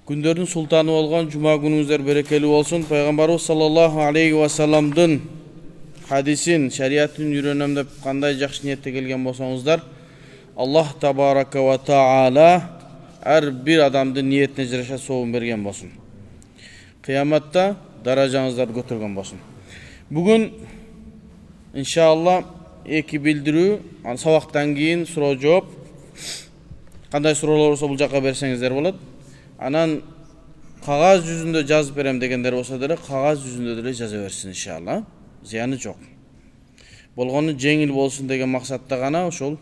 Gündөрдүн султаны болгон жума күнүңүздөр берекелүү болсун. Пайгамбарыбыз саллаллаху алейхи ва салламдын хадисин, шариатын үйрөнөм деп кандай жакшы ниетте келген болсоңуздар, Аллах табарака ва таала ар бир адамдын ниетине жараша сообун берген болсун. Кыяматта даражаңыздарды көтөргөн болсун. Бүгүн иншалла эки билдирүү, сабактан кийин суроо жооп. Кандай суроолор болсо бул жака берсеңиздер болот. Анан кагаз жүзүндө жазып берем дегендер болсо деле кагаз жүзүндө деле жаза берсин иншалла. Зыяны жок. Болгону жеңил болсун деген максатта гана ошол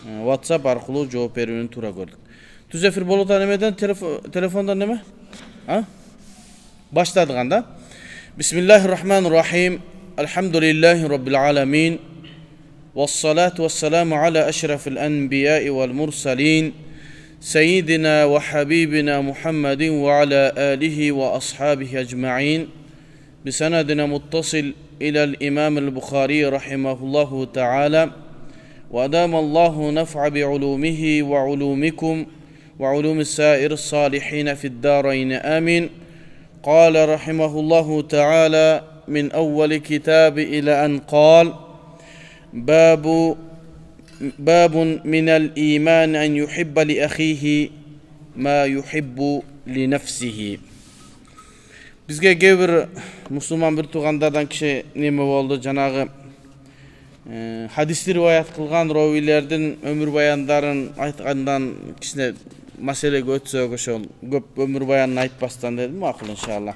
WhatsApp аркылуу жооп берүүнү туура көрдүк. Түз эфир болот эмеден телефондан неме? Баштадык анда. Бисмиллахир-рахманир-рахим. Алхамдулиллахи rabbil alamin. Вассалату вассаламу аля ашрафил анбияи вал мурсалин. سيدنا وحبيبنا محمد وعلى آله وأصحابه أجمعين بسندنا متصل إلى الإمام البخاري رحمه الله تعالى وأدام الله نفع بعلومه وعلومكم وعلوم السائر الصالحين في الدارين آمين. قال رحمه الله تعالى من أول كتاب إلى أن قال باب من الإيمان أن يحب لأخيه ما يحب لنفسه. Bizge gebir Müslüman bir tuğandardan kişi neme oldu janagı hadisleri rivayet kılgan ravilerden ömür bayanların aytkandan kişine mesele götsök ошол көп ömür bayanını aytpastан dedim makul inşallah.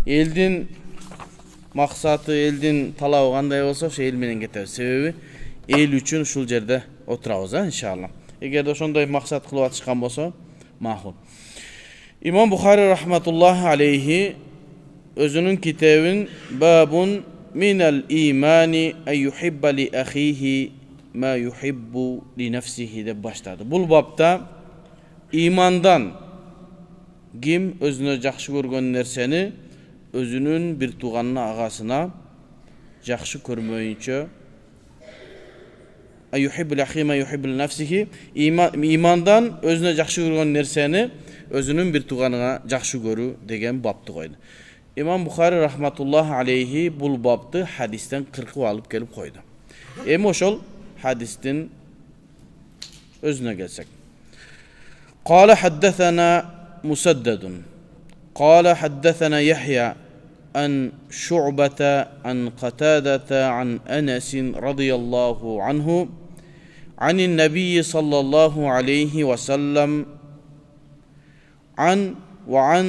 Eldin maksatı, eldin talabı kандай bolsa ошо эл менен кетебиz. Себеби el üçün ушул жерде отурабыз, иншалла. Эгерде ошондой максат кылып атышкан болсо, макул. İmam Bukhari rahmetullahi aleyhi özünün kitabın babun minel imani en yuhibba li ahihi ma yuhibbu li nefsihi de başladı. Bul babda imandan kim özüne jakşı görgөн nerseni özünün bir tuğanına agasına jakşı körmöyünçö yuhibbu li ahihi ma yuhibbu li nefsihi imandan özüne jakşı görgön nerseni özünün bir tuğanına jakşı görü degen babdı koydu. İmam Bukhari rahmetullahi aleyhi bul babdı hadisten 40'ı alıp gelip koydu. Emi oşol hadistin özüne gelsek. Qala haddethana Musaddadun. Qala haddethana Yahya an Şu'bata an Qatadata an Enesin radıyallahu anhu anin Nebiyyi sallallahu aleyhi ve sellem وعن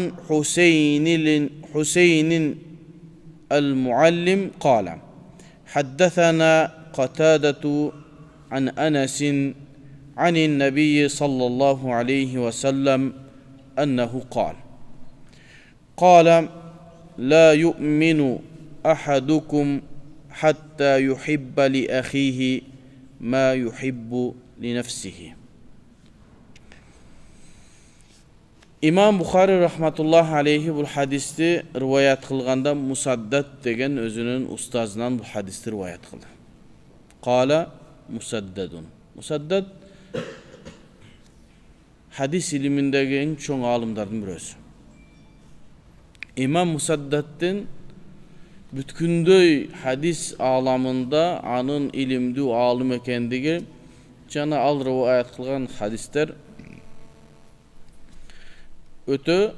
حسين المعلم قال حدثنا قتادة عن أنس عن النبي صلى الله عليه وسلم أنه قال لا يؤمن أحدكم حتى يحب لأخيه ما يحب لنفسه. İmam Bukhari rahmetullahi aleyhi bu hadisi rivayet kılganda Musaddad degen özünün ustazından bu hadisi rivayet kıldı. Qala Musaddadun. Musaddad hadis ilimindeki en çoğun alimlerden birisi. İmam Musaddad'ın bütkündöy hadis alamında anın ilimdi alim ekendigi jana al rivayet kılgan hadisler ötö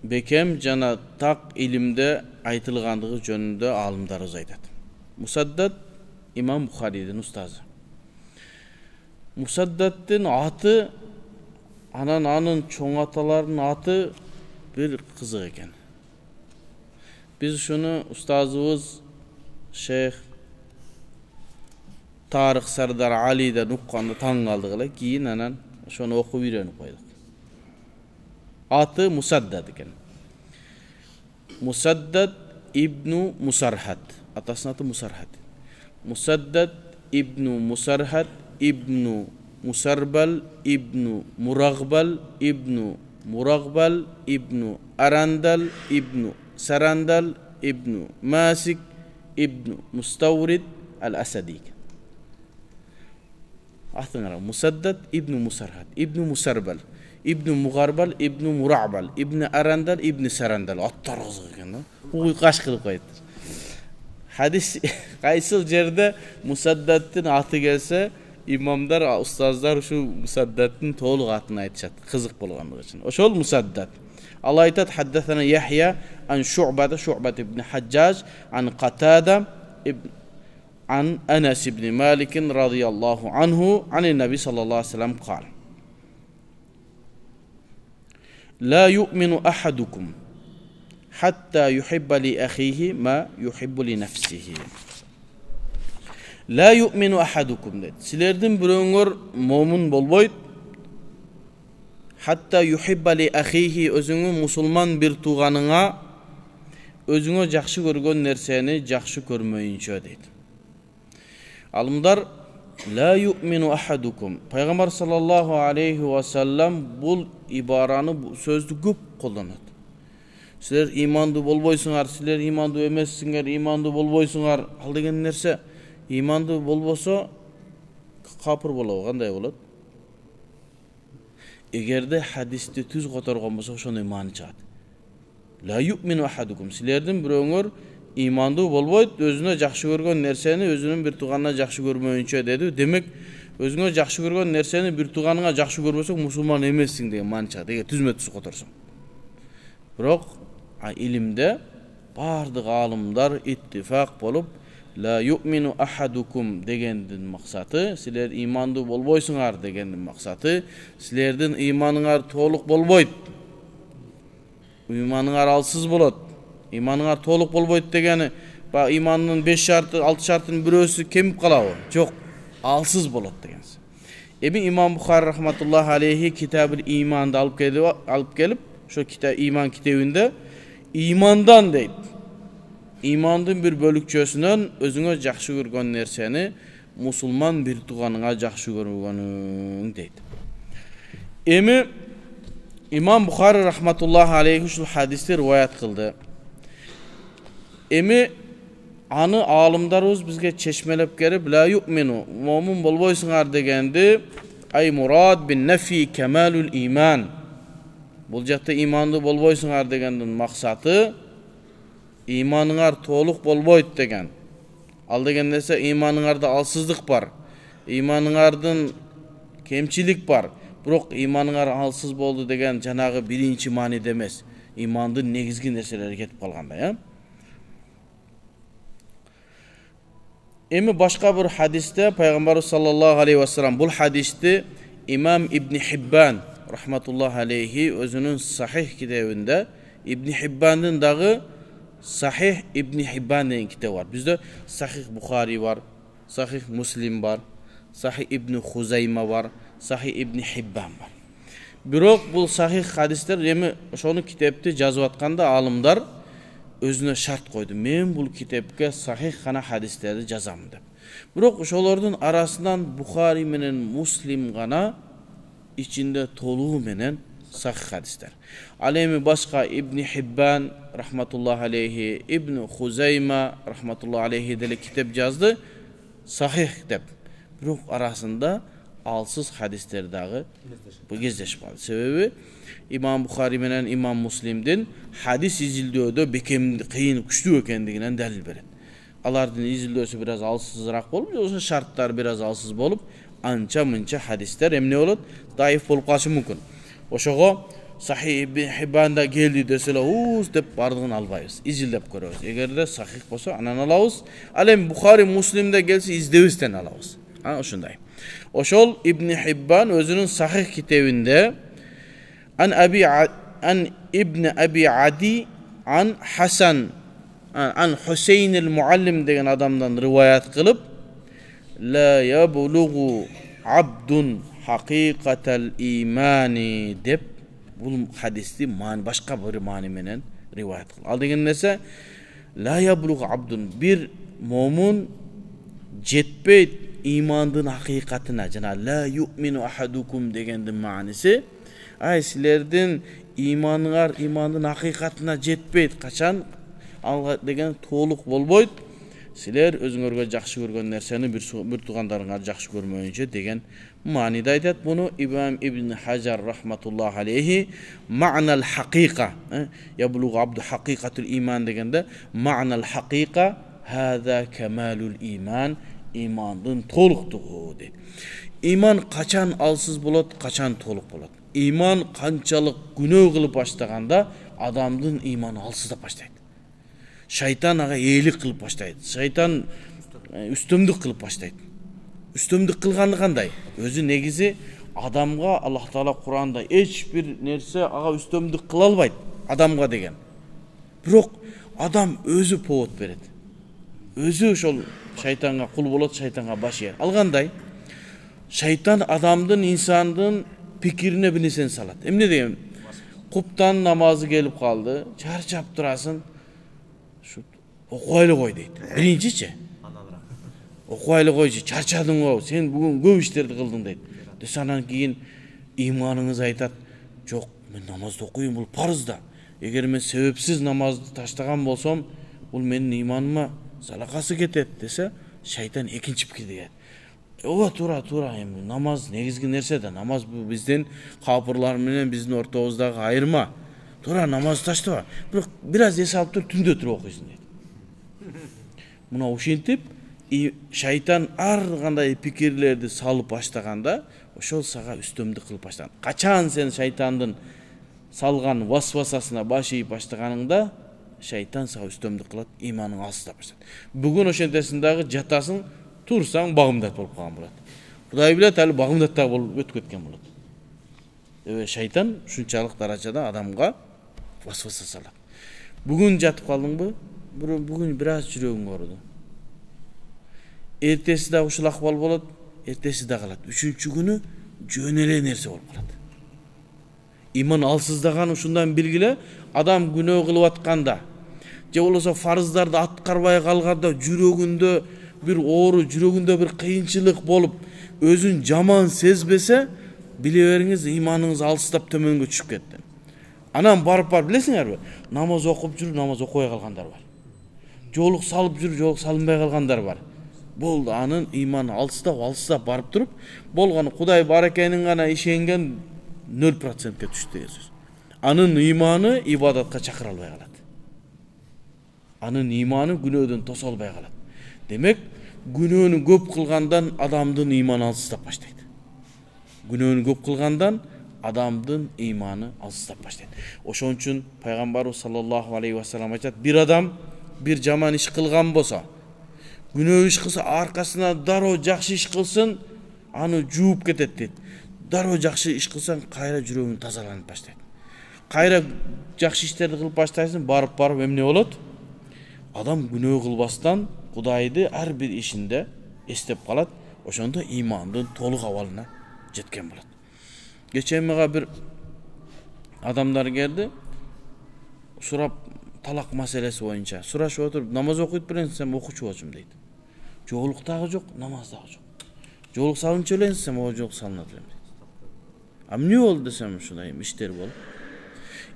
bekem jana tak ilimde aytılgandığı jönündө alimdarыбыз айтат. Musaddad İmam Bukhari'nin ustazı. Musaddad'ın atı anın çoğun atalarının atı bir kızık eken. Biz şunu ustazımız Şeyh Tarık Sardar Ali'den uqqanda taң kaldık. Keyin anan şunu okup öğrenip koyduk. Atı Musaddad eken. Musaddad İbnu Musarhat. Atasının adı Musarhat. Musaddad İbnu Musarhat İbnu Musarbal İbnu Muragbal İbnu Muragbal İbnu Arandal İbnu Sarandal İbnu Masik İbnu Mustavrid Al-Asadi. Атыңара Мусаддад ибн Мусархад, ибн Мусарбал, ибн Мугарбал, ибн Мурабал, ибн Арандал, ибн Сарандал. Аттар кызык экен да. Уйкаш кылып коет. Хадис кайсыл жерде Мусаддадтын аты келсе, имамдар, устаздар ушу Мусаддадтын толук атын айтышат, кызык болгондугу үчүн. Ошол Мусаддад. Ал айтат: "Хаддасана Яхья ан Шу'бата ибн Хаджаж ан Катада عن أنس بن مالك رضي الله عنه عن النبي صلى الله عليه وسلم قال: لا يؤمن أحدكم حتى يحب لأخيه ما يحب لنفسه. لا يؤمن أحدكم dedi. Silerden biröňör momin bolboýt. Hatta yuhibba li ahihi, özüňe musulman bir tuganyňa özüňe jakşy görgön nerseni jakşy görmeýinçe deydi. Alımlar la yu'minu ahadukum. Peygamber sallallahu aleyhi ve sellem bul ibaranı sözlü köp kullanat. Sizler imandy bolboýsuňar, sizler imandy emessiňer, imandy bolboýsuňar. Al degen nerse imandy bolbosa kapır bolab, kanday bolat? Egerde hadiste tüz gotorgon bolsa şonu imany çat. La yu'minu ahadukum. Sizlerden biröňör imandy bolboýt, özüne jakşy görgön nerseni özünün bir tuganyna jakşy görmeýinçe dedi. Demek özüňe jakşy görgön nerseni bir tuganyňa jakşy görmesek musulman emessiň degen mança, degen tüzme tüz gotorsun. Biroq ilimde bardyk alımlar ittifak bolup la yu'minu ahadukum degendin maksatı, sizler imandy bolboýsuňar degendin maksatı, sizlerden imanyňar toluk bolboýt. İmanyňar alsız bolat. İmanыңar толық болбойт дегени, имандын 5 шарты, 6 шартын бирөөсү кемип калабы? Жок, алсыз болот дегенси. Эми имам Бухари рахматуллахи алейхи китабыл иманды алып келип, ошо китап иман китебинде имандан дейт. Имандын bir bölükçösүнөн өзүңө жакшы көргөн нерсени мусулман bir туганыңа жакшы көргөнүң дейт. Эми имам Бухари рахматуллахи алейхи ушул хадисти риваят кылды. Emi anı alımdarız bizge çeşmelep gelip la yu'minu mu'min bolboýsuňar degendi ay murad bin nefi kemalul iman. Bul jatda imandy bolboýsuňar degendin maksatı imanyňar toluk bolboýt degen. Al degen ese imanyňarda alsızlyk bar. İmanyňardyn kemçilik bar. Biroq imanyňar alsız boldu degen janagı birinci mani demes. İmandyn negizgi nerseleri ketip kalganda ya. Emi başka bir hadiste Peygamber sallallahu aleyhi ve sellem bu hadiste İmam İbn Hibban rahmetullahi aleyhi özünün sahih kitabında İbn Hibban'ın dağı Sahih İbn Hibban deyen kitabı var. Bizde Sahih Bukhari var, Sahih Muslim var, Sahih İbn Huzayma var, Sahih İbn Hibban var. Biroq bu sahih hadisler emi şonu kitapta жазып atkanda alımlar özüne şart koydu. Men bu kitapga sahih gana hadislerdi жазам dep. Biroq ошолордун arasından Bukhari menen Muslim gana içinde toluğu menen sahih hadisler. Alemi başka İbn Hibban rahmetullahi aleyhi, İbn Huzayma rahmetullahi aleyhi dele kitap yazdı. Sahih dep. Biroq arasında alsız hadisler dağı bu gezleşip kaldı. Sebebi İmam Bukhari menen İmam Muslim'din hadis izildiödö bekem kıyın güçlü ekendiginden delil beren. Alardın izildiösü biraz alsızrak bolup, yoksa şartlar biraz alsız bolup, ança mınça hadisler emne olup, daif bolup kaçı mümkün. Oşoğo Sahih İbn Hibban'da geldi desele, dep bardığını albayız, izildep görüyoruz. Eğer de sahih olsa anan alawız, alem Bukhari Muslim'de gelse izdevizden alawız. Oşundayım. Oşol İbn Hibban özünün sahih kitabında an İbn Abi Adi an Hasan an Hüseyin el-Muallim degen adamdan rivayet kılıp la yabluğu abdun hakikatel imani dep bu hadisi başka bir mani menen rivayet kılıp. Al degen nese la yabluğu abdun bir mumun jetpeyt imandın hakikatına jana la yu'minu ahadukum degendin manisi ay sizlerden imandın hakikatına jetpeyt kaçan alga degen toluk bolboyt Силер өзүңөргө жакшы көргөн нерсени bir туугандарыңар жакшы көрмөйүнчө деген мааниде айтат. Буну имам Ибн Хажар рахматуллах алейхи ма'нал хакыйка, яблугу абду хакыйкатул иман дегенде ма'нал хакыйка хаза камалул иман, имандын толуктугу дейт. Иман качан алсыз болот, качан толук болот. Иман канчалык күнөө кылып баштаганда адамдын иманы алсыздап баштайт. Шайтан ага ээлик кылып баштайт. Шайтан үстөмдүк кылып баштайт. Үстөмдүк кылганы кандай? Өзү негизи адамга Аллах Таала Куранда эч бир нерсе ага үстөмдүк кыла албайт адамга деген. Бирок адам өзү повод берет. Өзү ошол шайтанга кул болот, шайтанга баш ээр. Алгандай шайтан адамдын, инсандын пикирине бир нерсени салат. Эмне деген? Куптан намазы келип калды, чарчап турасың. Окуайлы кой дейт. Биринчичи. Окуайлы койчу, чарчадың сен бүгүн көп иштерди кылдың дейт. Анан кийин иманыңыз айтат, жок, мен намазды окуйм, бул парыз да. Эгер мен себепсиз намазды таштаган болсом, бул менин иманыма залакасы кетет десе, шайтан экинчи пикирди келет. Ооба туура, эми намаз негизги нерсе да. Намаз бул биздин капырлар менен биздин ортобуздагы айырма. Туура намаз таштаба. Бирок бир аз эс алып туруп түндө туруп окуйсуң дейт. Мына ошентип шайтан ар кандай пикирлерди салып баштаганда, ошол сага үстөмдүк кылып баштаган. Качан сен шайтандын салган васвасасына баш ийип баштаганыңда, шайтан сага үстөмдүк кылат, иманың алсыздап баштайт. Бүгүн ошентесиң дагы жатасың, турсаң багымдат болуп калган болот. Кудай билет, али багымдаттагы болуп өтүп кеткен болот. Шайтан ушунчалык даражада адамга васваса салат. Бүгүн жатып калдыңбы? Бүгүн бир аз жүрөгүң ооруду. Эртеси да ушул акыбал болот, эртеси да калат. Үчүнчү күнү жөн эле нерсе болуп калат. Иман алсыздаган ушундан белгиле, адам күнөө кылып атканда, же болбосо фарыздарды аткарбай калганда жүрөгүндө bir oğru, жүрөгүндө bir кыйынчылык болуп, өзүн жаман сезбесе, биле бериңиз, иманыңыз алыстап төмөнгө түшүп кетти. Анан барып билесиңерби? Намаз окуп жүрүп, намаз окубай калгандар бар. Жолук салып жүрүп, жолук салынбай калгандар бар. Болду, анын иманы алыстап барып туруп, болгону Кудай бар экенин гана ишенген 0%ке түштү деген сөз. Анын иманы ибадатка чакыра албай калат. Анын иманы күнөөдөн тоса албай калат. Демек, күнөөнү көп кылгандан адамдын иманы алсыздап баштайт. Күнөөнү көп кылгандан адамдын иманы алсыздап баштайт. Ошон үчүн пайгамбарыбыз саллаллаху алейхи ва саллям айтат, бир адам бир жаман иш кылган болсо, күнөө иш кылса, аркасына дароо жакшы иш кылсын, аны жууп кетет дейт. Дароо жакшы иш кылсаң, кайра жүрөгүң тазаланып баштайт. Кайра жакшы иштерди кылып баштайсың, барып эмне болот? Адам күнөө кылбастан Кудайды ар бир ишинде эстеп калат, ошондо имандын толук абалына жеткен болот. Кечээ мага бир адамдар келди, сурап талак маселеси боюнча. Сурашып отуруп, намаз окуйт белеңсиң, окуучу болчумун дейт. Жоолук дагы жок, намаз дагы жок. Жоолук салынчу белеңсиң, жок салынат элем дейт. Эмне болду десем, ушундай иштер болуп.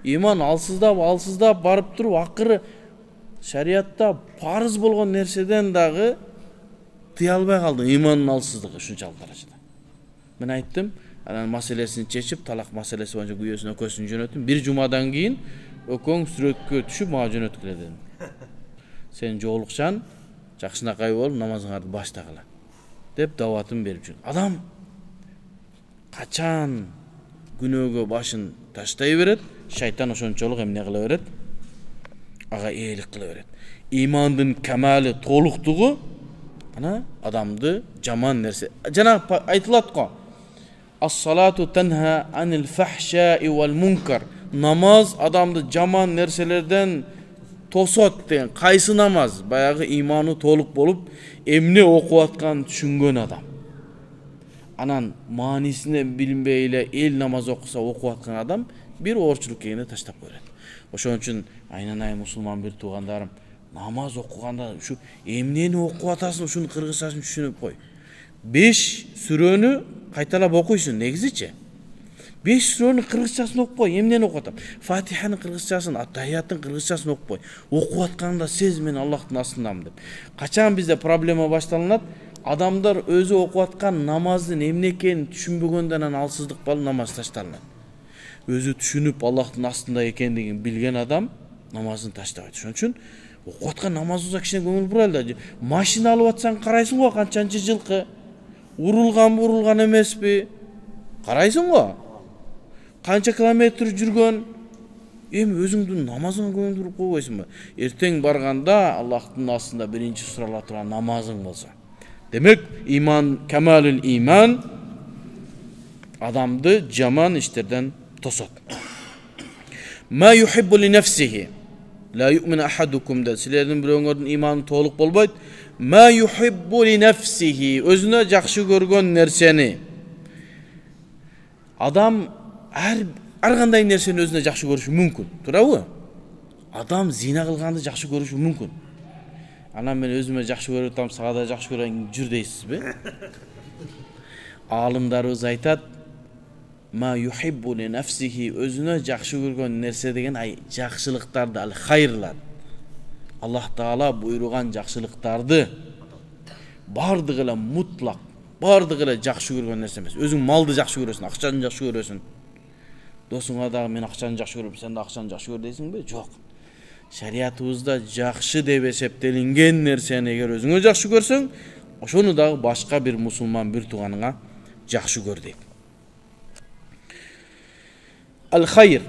Иман алсыздап барып туруп, акыры шариатта парыз болгон нерседен дагы тыя албай калды, имандын алсыздыгы ушунчалык даражада. Мен айттым, анан маселесин чечип, талак маселеси боюнча күйөөсүн өкөсүн жөнөттүм. Бир жумадан кийин өкөң сүрөткө түшүп мага жөнөткүлө дедим. Сен жоолукчан, жакшынакай болуп намазыңарды баштагыла деп даватын берип жүрдүм. Адам качан күнөөгө башын таштай берет, шайтан ошончолук эмне кыла берет? Ага ээлик кыла берет. Имандын камалы, толуктугу ана адамды жаман нерсе. Жана айтылат го. Ас-салату танха анил фахшаи вал мункар. Намаз адамды жаман нерселерден тосот деген. Кайсы намаз? Баягы иманы толук болуп, эмне окуп атканын түшүнгөн адам. Анан маанисине билинбей эле эл намаз окуса окуп аткан адам бир оорчулук келгенде таштап коет. Ошон үчүн айнанай мусулман бир туугандарым, намаз окуганда ушу эмнени окуп атасың, ушуну кыргызчасын түшүнүп кой. 5 сүрөнү кайталап окуйсуң негизичи. 5 сүрөнүн кыргызчасын окупой, эмнени окуп атам? Фатиханын кыргызчасын, Ат-Тахияттын кыргызчасын окупой. Окуп атканда сез мен Аллахтын астындамын деп. Качан бизде проблема башталат? Адамдар өзү окуп аткан намаздын эмне экенин түшүнбөгөндөн анан алсыздык болуп намаз ташталат. Өзү түшүнүп Аллахтын астында экендигин билген адам намазын таштабайт. Ошон үчүн окуп аткан намазыбызга кичине көңүл бурайлы. Машина алып атсаң карайсың го канчанчы жылкы, урулган эмеспи? Карайсың го? Канча километр жүргөн? Эми өзүңдүн намазыңа көңүл буруп койбойсуңбу? Эртең барганда Аллахтын астында биринчи сурала турган намазың болсо. Демек, иман, камалул иман адамды жаман иштерден тосот. Ма юхиббу ли нафсихи ла ю'мин ахадукум да. Силердин бирөөңөрдүн иманы толук болбойт. Ма юхиббу ли нафсихи, өзүнө жакшы көргөн нерсени. Адам ар кандай нерсени өзүнө жакшы көрүшү мүмкүн, туурабы? Адам зина кылганды жакшы көрүшү мүмкүн. Анан мен өзүмө жакшы көрүп атам, сага да жакшы көрөйүн жүр дейсизби? Алымдарыбыз айтат, ма юхиббу ли нафсихи, өзүнө жакшы көргөн нерсе деген жакшылыктарды, ал хайрлар. Аллах Таала буйруган жакшылыктарды бардыгы эле мутлак, бардыгы эле жакшы көргөн нерсе эмес. Өзүң малды жакшы көрөсүң, акчаны жакшы көрөсүң. Досуңа дагы мен акчаны жакшы көрөм, сен да акчаны жакшы көр дейсиңби? Жок. Шариятыбызда жакшы деп эсептелинген нерсени эгер өзүңө жакшы көрсөң, ошону дагы башка бир мусулман бир тууганыңа жакшы көр дейт. Ал-хайр,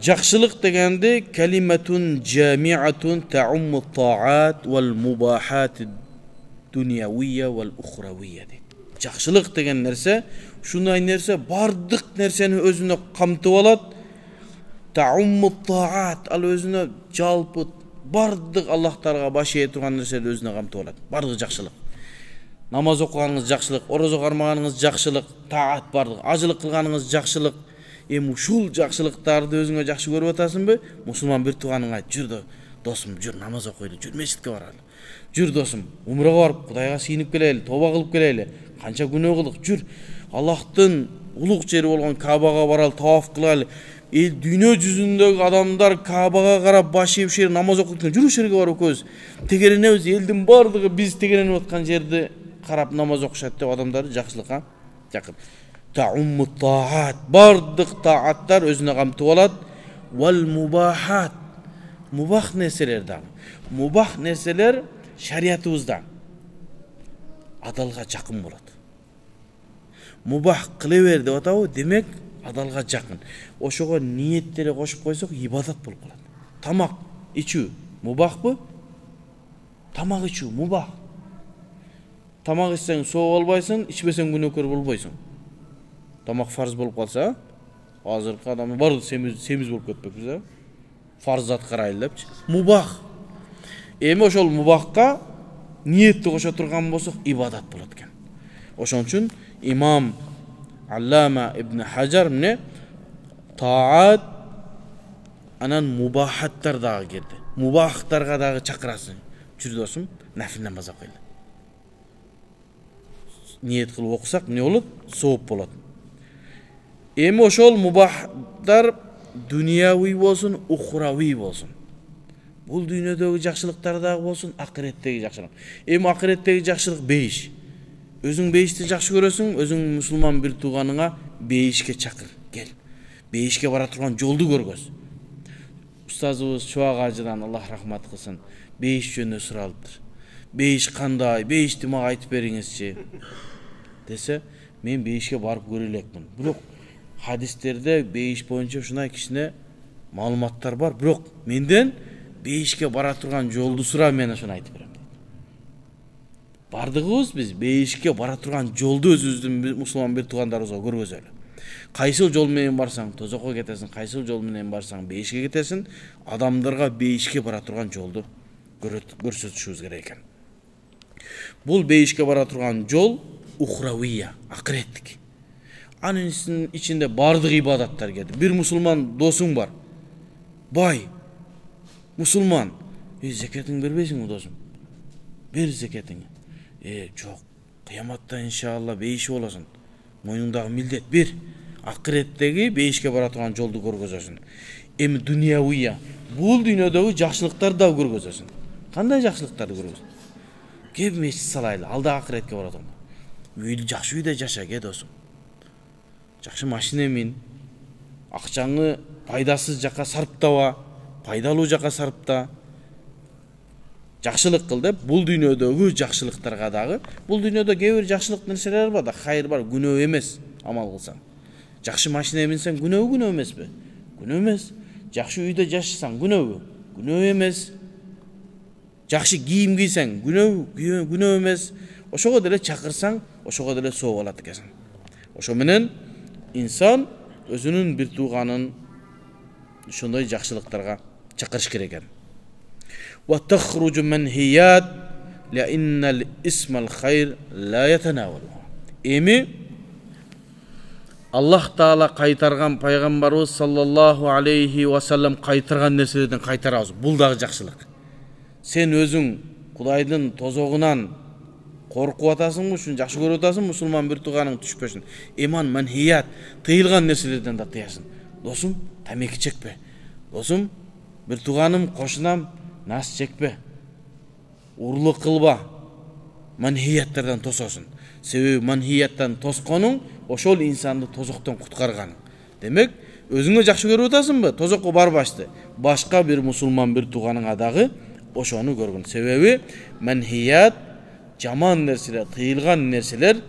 жакшылык дегенде калиматун жамиатун таумму таат вал мубахат дунявия вал ухравия дейт. Жакшылык деген нерсе, ушундай нерсе бардык нерсени өзүнө камтып алат. Таумму таат, ал өзүнө жалпы бардык Аллахтарга баш ээ турган нерсени өзүнө камтып алат. Бардык жакшылык. Намаз окуганыңыз жакшылык, орозо кармаганыңыз жакшылык, таат бардык, ажылык кылганыңыз жакшылык. Эми ушул жакшылыктарды өзүңө жакшы көрүп атасыңбы? Мусулман бир тууганыңа жүр досум, жүр намаз окуйлу, жүр мешитке баралы. Жүр досум, умрага барып Кудайга сыйынып келели, тоба кылып келели. Канча күнөө кылдык, жүр. Аллахтын улук жери болгон Кабага баралы, таваф кылалы. Дүйнө жүзүндөгү адамдар Кабага карап баш ийип шер намаз окуп жүрүп, жүр шерге барып көз. Тегеренебиз, элдин бардыгы биз тегеренип аткан жерди карап намаз окушат деп адамдарды жакшылыкка чакырып. Таумму таат, бардык тааттар өзүнө камтып алат. Вал мубахат, мубах нерселер дагы. Мубах нерселер шариятыбызда адалга жакын болот. Мубах кыле бер деп атабы, демек адалга жакын. Ошого ниеттери кошуп койсок ибадат болуп калат. Тамак ичүү мубахпы? Тамак ичүү мубах. Тамак ичсең соо болбойсуң, ичпесең күнөөкөр болбойсуң. Тамак фарз болуп калса, азыркы адамдар баары семиз болуп кетпекпиз, а? Фарз аткарайлы депчи. Мубах. Эми ошол мубахка ниетти кошо турган болсок ибадат болот экен. Ошон үчүн имам Аллама ибн Хаджар эмне таат анан мубахаттар дагы келди. Мубахтарга дагы чакырасың. Жүр досум, нафил намаз окуйлу. Ниет кылып окусак эмне болот? Сооп болот. Эми ошол мубахтар дүйнөви болсун, ухрави болсун. Бул дүйнөдөгү жакшылыктар дагы болсун, акыреттеги жакшылык. Эми акыреттеги жакшылык бейиш. Өзүң бейишти жакшы көрөсүң, өзүң мусулман бир тууганыңа бейишке чакыр, кел. Бейишке бара турган жолду көргөз. Устазыбыз Чубак ажыдан Аллах рахмат кылсын, бейиш жөнүндө суралыптыр. Бейиш кандай? Бейишти мага айтып бериңизчи десе, мен бейишке барып көрө элекмин. Бирок хадистерде бейиш боюнча ушундай кичине маалыматтар бар, бирок менден бейишке бара турган жолду сура, мен ошону айтып берем. Бардыгыбыз биз бейишке бара турган жолду өзүбүздүн мусулман бир туугандарыбызга көргөзөлү. Кайсыл жол менен барсаң тозокко кетесиң, кайсыл жол менен барсаң бейишке кетесиң, адамдарга бейишке бара турган жолду көрсөтүшүбүз керек экен. Бул бейишке бара турган жол ухравия, акыреттик. Анын ичинде бардык ибадаттар келди. Бир мусулман досуң бар. Бай. Мусулман. Зекетиң бербейсиңби досум? Бер зекетиңи. Жок. Кыяматта иншалла бейиши болосуң. Мойнуңдагы милдет бер. акыреттеги бейишке бара турган жолду көргөзөсүн. Эми дүйнөвия, бул дүйнөдөгү жакшылыктарды да көргөзөсүн. Кандай жакшылыктарды көргөзөсүн? Кеп мешит салайлы, алда акыретке бара турган. Үйдү жакшы үйдө жаша, ке досум. Жакшы машина мин, акчаңы пайдасыз жака сарптаба, пайдалуу жака сарпта. Жакшылык кыл деп, бул дүйнөдөгү жакшылыктарга дагы, бул дүйнөдө кээ бир жакшылык нерселер бар да, хайыр бар, күнөө эмес, амал кылсаң. Жакшы машина минсең, күнөө эмеспи? Күнөө эмес. Жакшы үйдө жашасаң, күнөө эмес. Жакшы кийим кийсең, күнөө эмес. Ошого деле чакырсаң, ошого деле соо болот экенсиң. Ошо менен инсан өзүнүн бир тууганын ошондой жакшылыктарга чакырыш керек экен. Wa takhruju manhiyat la innal ismal khair la yatanawalu. Эми Аллах Таала кайтарган пайгамбарыбыз саллаллаху алейхи ва саллам кайтарган нерселерден кайтарабыз. Бул дагы жакшылык. Сен өзүң Кудайдын тозогунан коркуп атасыңбы, ушун жакшы көрүп атасың, мусулман бир тууганың түшпөсүн. Иман манхият, тыйылган нерселерден да тыясың. Досум, тамеки чекпе. Досум, бир тууганым, кошунам, нас чекпе. Урлук кылба. Манхияттардан тососун. Себеби манхияттан тосконуң ошол инсанды тозоктон куткарганың. Демек, өзүңө жакшы көрүп атасыңбы? Тозокко барбашты. Башка бир мусулман бир тууганыңа дагы ошону көргүн. Себеби манхият, жаман нерселер, тыйылган нерселер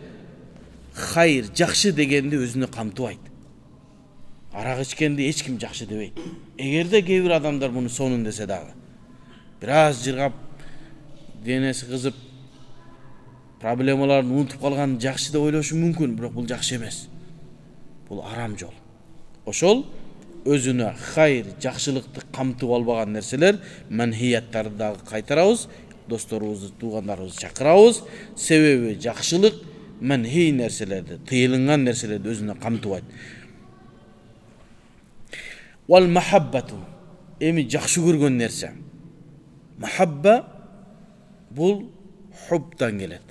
хайыр, жакшы дегенди өзүнө камтыбайт. Арак ичкенди эч ким жакшы дебейт. Эгерде кээ бир адамдар муну сонун десе дагы, бир аз жыргап, денеси кызып, проблемаларын унутуп калган жакшы деп ойлошу мүмкүн, бирок бул жакшы эмес. Бул арам жол. Ошол өзүнө хайыр, жакшылыкты камтып албаган нерселер, манхияттарды дагы кайтарабыз, досторубузду, туугандарыбызды чакырабыз. Себеби жакшылык манхий нерселерди, тыйылган нерселерди өзүнө камтыбайт. Wal mahabbatu. Эми жакшы көргөн нерсе. Махабба бул хубдан келет.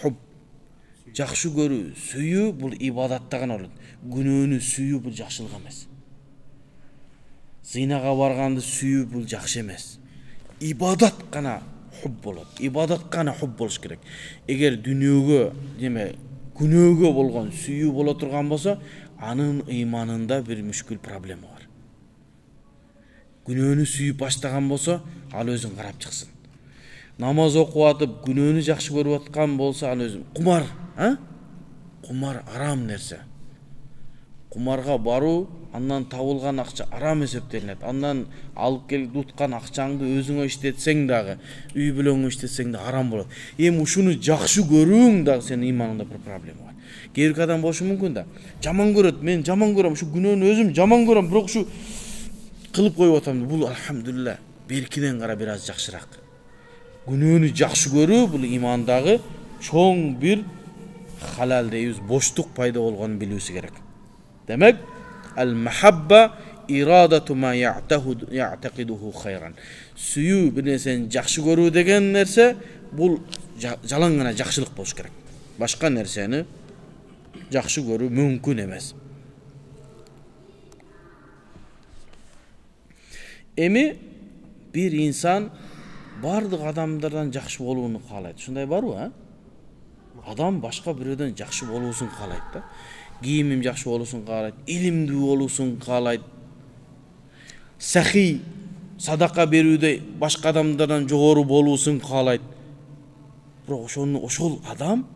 Хуб. Жакшы көрүү, сүйүү бул ибадаттан болот. Күнөөнү сүйүү бул жакшылык эмес. Зинага барганды сүйүү бул жакшы эмес. Ибадат гана хуб болот. Ибадат гана хуб болуш керек. Эгер дүнүйөгө, күнөөгө болгон сүйүү боло турган болсо, анын ыйманында бир мүшкүл проблема бар. Күнөөнү сүйүп баштаган болсо, ал өзүн карап чыксын. Намаз окуп атып, күнөөнү жакшы көрүп аткан болсо, ал өзүн кумар, Кумар арам нерсе. Кумарга баруу, андан табылган акча арам эсептелет. Андан алып келип туткан акчаңды өзүңө иштетсең дагы, үй бүлөңө иштетсең да арам болот. Эми ушуну жакшы көрүүң дагы сенин ыйманыңда бир проблема бар. Кээ бир адам болушу мүмкүн да. Жаман көрөт, мен жаман көрөм, ушу күнөөнү өзүм жаман көрөм, бирок ушу кылып коюп атам. Бул алхамдулилла, беркиден кара бир аз жакшыраак. Күнөөнү жакшы көрүү бул ыймандагы чоң бир халал дейбиз, боштук пайда болгонун билүүсү керек. Демек, al-mahabba iradatu ma ya'taqiduhu khayran. Сүйүү бир нерсени жакшы көрүү деген нерсе бул жалаң гана жакшылык болуш керек. Башка нерсени жакшы көрүү мүмкүн эмес. Эми бир инсан бардык адамдардан жакшы болууну каалайт. Ушундай барбы, Адам башка бирөөдөн жакшы болуусун каалайт да. Кийимим жакшы болуусун каалайт, илимдүү болуусун каалайт. Сахи, садака берүүдө башка адамдардан жогору болуусун каалайт. Бирок ошол адам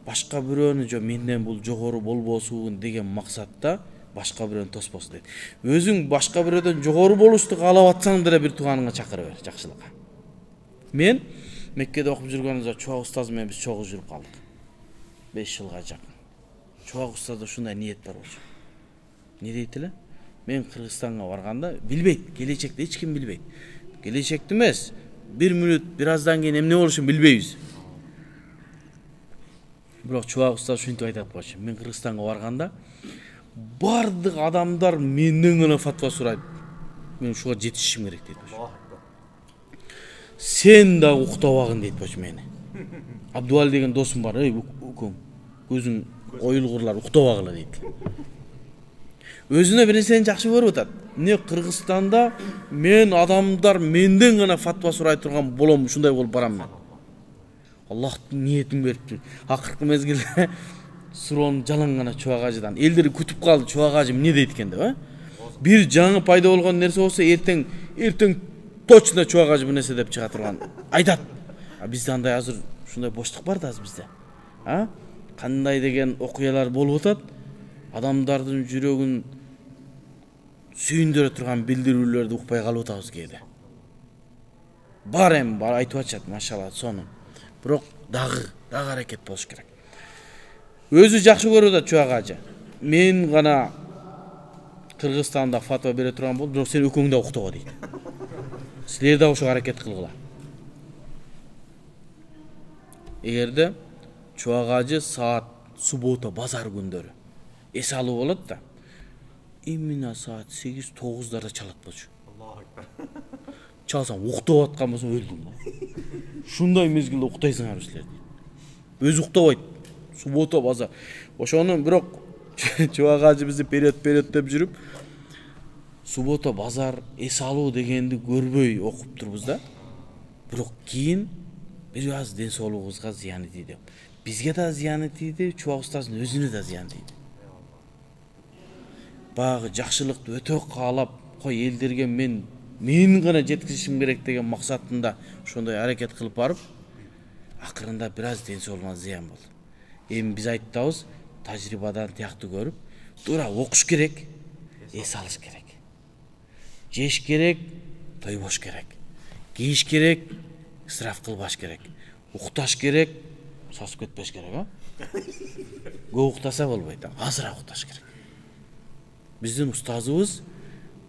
башка бирөөнү менден бул жогору болбосун деген максатта башка бирөөнү тоспосун дейт. Өзүң башка бирөөдөн жогору болушту каалап атсаң деле бир тууганыңа чакырып бер жакшылыкка. Мен Меккеде окуп жүргөнүмдө чоң устаз менен биз чогуу жүрүп калдык. 5 жылга жакын. Чоң устазда ушундай ниет бар болчу. Не дейт эле? Мен Кыргызстанга барганда билбейт, келечекти эч ким билбейт. Келечекти эмес, 1 мүнөт, бир аздан кийин эмне болушун билбейбиз. Бирок чоң устаз ушинтип айтат болчу. Мен Кыргызстанга барганда бардык адамдар менден гана фатва сурайт. Мен ушуга жетишишим керек дейт болчу. Сен да уктабагын дейт болчу мени. Абдуал деген досум бар, өкөм. Көзүң оюлгурлар уктабагыла дейт. Өзүнө бир нерсени жакшы көрүп атат. Эмне Кыргызстанда мен адамдар менден гана фатва сурай турган болом, ушундай болуп барам мен. Аллахтын ниетин берипти. Акыркы мезгилде суроону жалаң гана Чубак ажыдан. Элдер күтүп калды, Чубак ажы эмне дейт экен деп, Бир жаңы пайда болгон нерсе болсо, эртең точно Чубак ажы бул нерсе деп чыга турган. Айтат. Бизде андай азыр ушундай боштук бар да азыр бизде. Кандай деген окуялар болуп атат. Адамдардын жүрөгүн сүйүндүрө турган билдирүүлөрдү укпай калып атабыз кээде. Бар айтып атышат, машалла, сону. Бирок дагы аракет болуш керек. Өзү жакшы көрүп атат Чубак ажы. Мен гана Кыргызстанда фатва бере турган болуп, бирок сен экөөң да уктого дейт. Силер да ошого аракет кылгыла. Эгерде Чубак ажы саат суббота, базар күндөрү эс алуу болот да, именно саат 8-9-дарда чалат болчу. Чалсаң уктап аткан болсоң өлдүм да. Шундай мезгилде уктайсыңар силер. Өзү уктабайт. Суббота, базар. Ошону бирок Чубак ажы бизди период деп жүрүп, суббота, базар эс алуу дегенди көрбөй окуп турбуз да. Бирок кийин бир аз ден соолугубузга зыяны тийди. Бизге да зыяны тийди, Чубак устаздын өзүнө да зыяны тийди. Багы жакшылыкты өтө каалап, кой элдерге мен гана жеткизишим керек деген максатында ошондой аракет кылып барып, акырында бир аз ден соолугуна зыян болду. Эми биз айтабыз, тажрыйбадан тияктуу көрүп, туура окуш керек, эс алыш керек. Жеш керек, тойбош керек. Кийиш керек, ысраф кылбаш керек. Укташ керек, сасып кетпеш керек, Көп уктаса болбойт, азыраак укташ керек. Биздин устазыбыз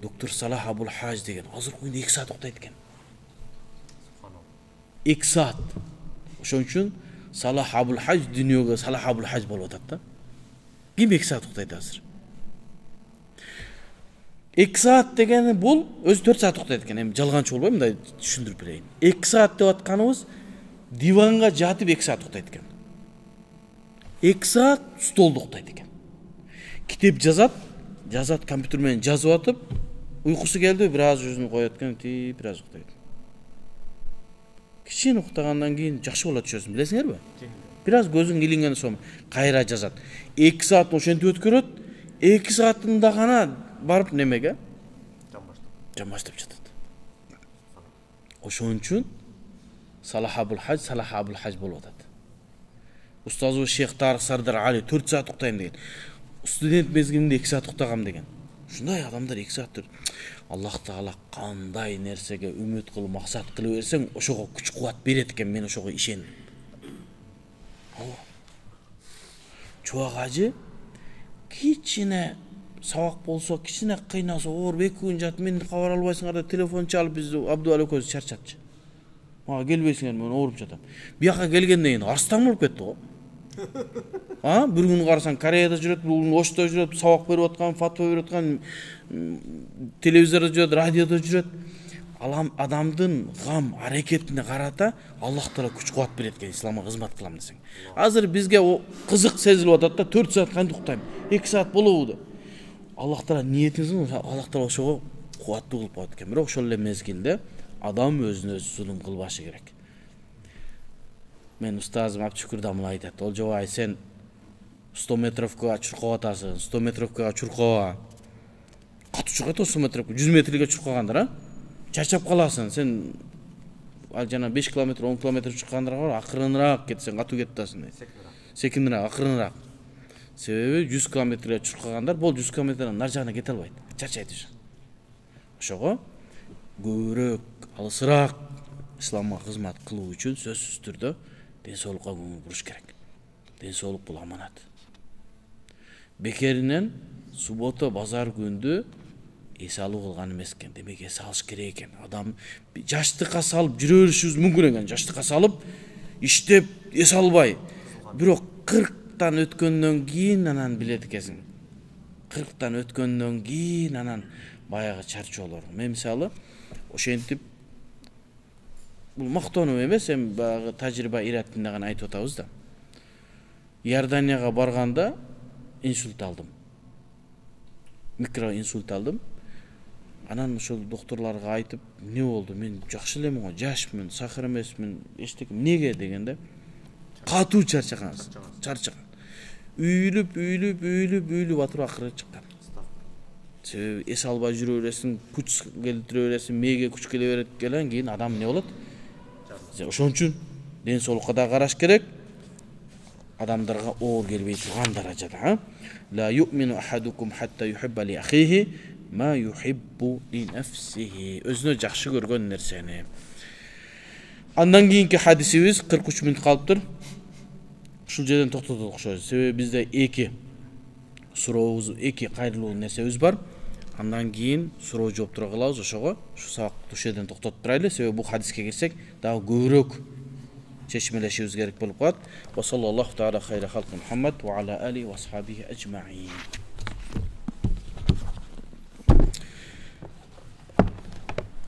доктор Салах Абул Хаж деген азыр күндө 2 саат уктайт экен. 2 саат. Ошон үчүн Салах Абул Хаж дүйнөгө Салах Абул Хаж болуп атат да. Ким 2 саат уктайт азыр? 2 саат дегени бул өзү 4 саат уктайт экен. Эми жалганчы болбойм, мындай түшүндүрүп берейин. 2 саат деп атканыбыз диванга жатып 2 саат уктайт экен. 2 саат столдо уктайт экен. Китеп жазат компьютер менен жазып атып, уйкусу келди, бир аз жүзүн коет экен, бир аз уктайт. Кичине уктагандан кийин жакшы болот чөзүм, билесиңерби? Бир аз көзүң илингенден соң кайра жазат. 2 саат ошентип өткөрөт, 2 саатында гана барып немеге? Жамбаштап жатат. Ошон үчүн Салах Абул Хаж болуп атат. Устазыбыз Шейх Тарык Сардар Али 4 саат уктайм деген. Студент мезгилинде 2 саат уктагам деген. Ушундай адамдар 2 саат Аллах Таала кандай нерсеге үмүт кылып, максат кылып берсең, ошого күч кубат берет экен, мен ошого ишенем. Чубак ажы кичине сабак болсо, кичине кыйнаса, ооруп 2 күн жатып, мен кабар албайсыңар деп телефон чалып бизди Абдуали көз чарчатчы. Мага келбейсиңер, мен ооруп жатам. Бияка келгенден кийин арстан болуп кетти го. Бир күн карасаң Кореяда жүрөт, бир күн Ошто жүрөт, сабак берип аткан, фатва берип аткан, телевизордо жүрөт, радиодо жүрөт. Адамдын гам аракетине карата Аллах Таала күч кубат берет экен, исламга кызмат кылам десең. Азыр бизге кызык сезилип атат да, 4 саат кантип уктайм? 2 саат болобу деп. Аллах Таала ниетиңиз, Аллах Таала ошого кубаттуу кылып коет экен. Бирок ошол эле мезгилде адам өзүнө өзү зулум кылбашы керек. Мен устазым Абчукур да мына айтат. Ол жобай, сен 100 метровкага чуркап атасың, 100 метровкага чуркаба. Катуу чуркайт 100 метровка, 100 метрге чуркагандар, чарчап каласың. Сен жана 5 километр, 10 километр чуркагандар бар, акырыныраак кетсең, катуу кетип атасың. Секиндирээк, акырыныраак. Себеби 100 километрге чуркагандар бул 100 километрден нар жагына кете албайт. Чарчайт уже. Ошого көбүрөөк, алысыраак исламга кызмат кылуу үчүн сөзсүз түрдө ден соолукка көңүл буруш керек. Ден соолук бул аманат. Бекеринен суббота, базар күндү эс алуу кылган эмес экен. Демек эс алыш керек экен. Адам жаштыкка салып жүрө беришибиз мүмкүн экен. Жаштыкка салып иштеп эс албай. Бирок 40тан өткөндөн кийин анан билет экенсиң. 40тан өткөндөн кийин анан баягы чарчоолор. Мен мисалы ошентип бул мактонуу эмес, эми баягы тажрыйба иретинде гана айтып атабыз да. Иорданияга барганда инсульт алдым. микроинсульт алдым. Анан ошол докторлорго айтып, эмне болду? Мен жакшы элемин го, жашмын, сахар эмесмин, эчтеке эмнеге дегенде, катуу чарчаган. Үйлүп атып акыры чыккан. Себеби эс албай жүрө бересиң, күч келтире бересиң, мээге күч келе берет келен кийин адам эмне болот? Ошон үчүн ден соолукка да караш керек. Адамдарга оор келбей турган даражада. La yu'minu ahadukum hatta yuhibba li akhihi ma yuhibbu li nafsihi. Өзүнө жакшы көргөн нерсени. Андан кийинки хадисибиз 43 мүнөт калыптыр. Ушул жерден токтотолук окшойбуз. Себеби бизде эки сурообуз, эки кайрылуу нерсебиз бар. Андан кийин суроо жооптор кылабыз ошого. Ушу сабакты ушул жерден токтотуп турайлы. Себеби бул хадиске кирсек, дагы көбүрөөк чечмелешибиз керек болуп калат. Ва саллаллаху таала хайра халқи Мухаммад ва аля али ва асхабихи аджмаин.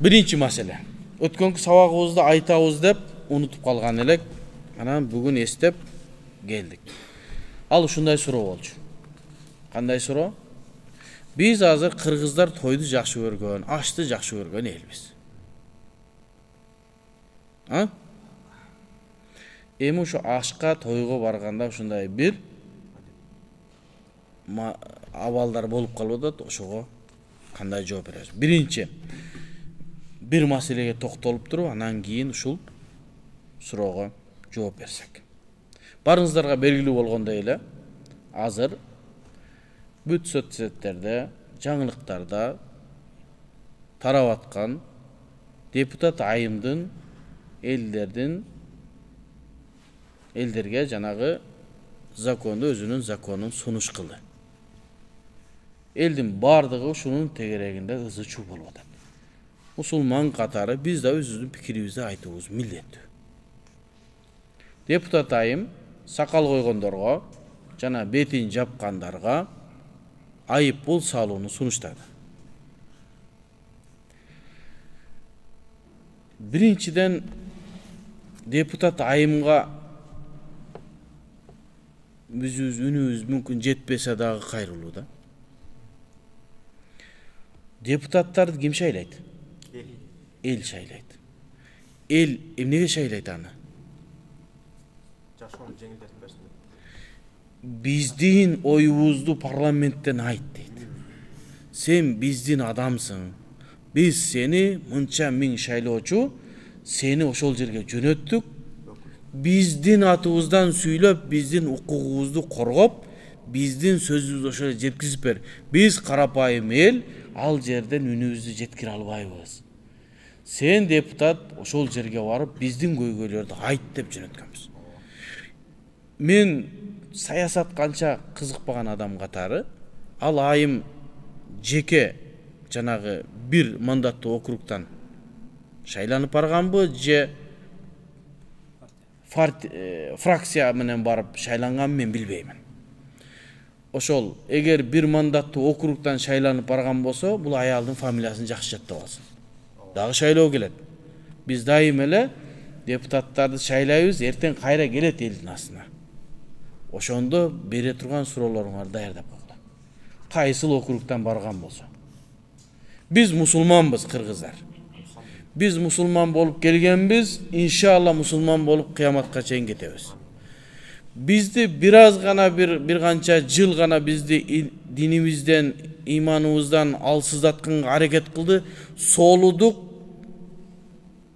Биринчи маселе. Өткөнкү сабагыбызды айтабыз деп унутуп калган элек. Анан бүгүн эстеп келдик. Ал ушундай суроо болчу. Кандай суроо? Биз азыр кыргыздар тойду жакшы көргөн, ашты жакшы көргөн элбиз. Эми ушу ашка, тойго барганда ушундай бир абалдар болуп калып атат, ошого кандай жооп беребиз? Биринчи бир маселеге токтолуп туруп, анан кийин ушул суроого жооп берсек. Барыңыздарга белгилүү болгондой эле, азыр бүт соцсеттерде, жаңылыктарда тарап аткан депутат айымдын элдерге жанагы законду, өзүнүн законун сунуш кылды. Элдин бардыгы ушунун тегерегинде ызы-чуу болуп атат. Мусулман катары биз да өзүбүздүн пикирибизди айтуубуз милдеттүү. Депутат айым сакал койгондорго жана бетин жапкандарга айып пул салууну сунуштады. Биринчиден депутат айымга биз үнүбүз мүмкүн жетпесе дагы кайрылуу да. Депутаттарды ким шайлайт? Эл шайлайт. Эл эмнеге шайлайт аны? Жашоону жеңилдетип берсин. Биздин оюбузду парламенттен айт дейт. Сен биздин адамсың. Биз сени мынча миң шайлоочу, сени ошол жерге жөнөттүк. Биздин атыбыздан сүйлөп, биздин укугубузду коргоп, биздин сөзүбүздү ошол жеткизип бер. Биз карапайым эл ал жерден үнүбүздү жеткире албайбыз. Сен депутат ошол жерге барып биздин көйгөйлөрдү айт деп жөнөткөнбүз. Мен саясат канча кызыкпаган адам катары, ал айым жеке жанагы бир мандаттуу округтан шайланып барганбы же фракция менен барып шайланган мен билбеймин. Ошол эгер бир мандаттуу округтан шайланып барган болсо, бул аялдын фамилиясын жакшы жаттап алсын. Дагы шайлоо келет. Биз дайым эле депутаттарды шайлайбыз, эртең кайра келет элдин астына. Ошондо бере турган суроолоруңарды даярдап койгула. Кайсыл округтан барган болсо. Биз мусулманбыз, кыргыздар. Биз мусулман болуп келгенбиз, иншалла мусулман болуп кыяматка чейин кетебиз. Бизди бир аз гана бир канча жыл гана бизди динибизден, иманыбыздан алсыздатканга аракет кылды, соолудук,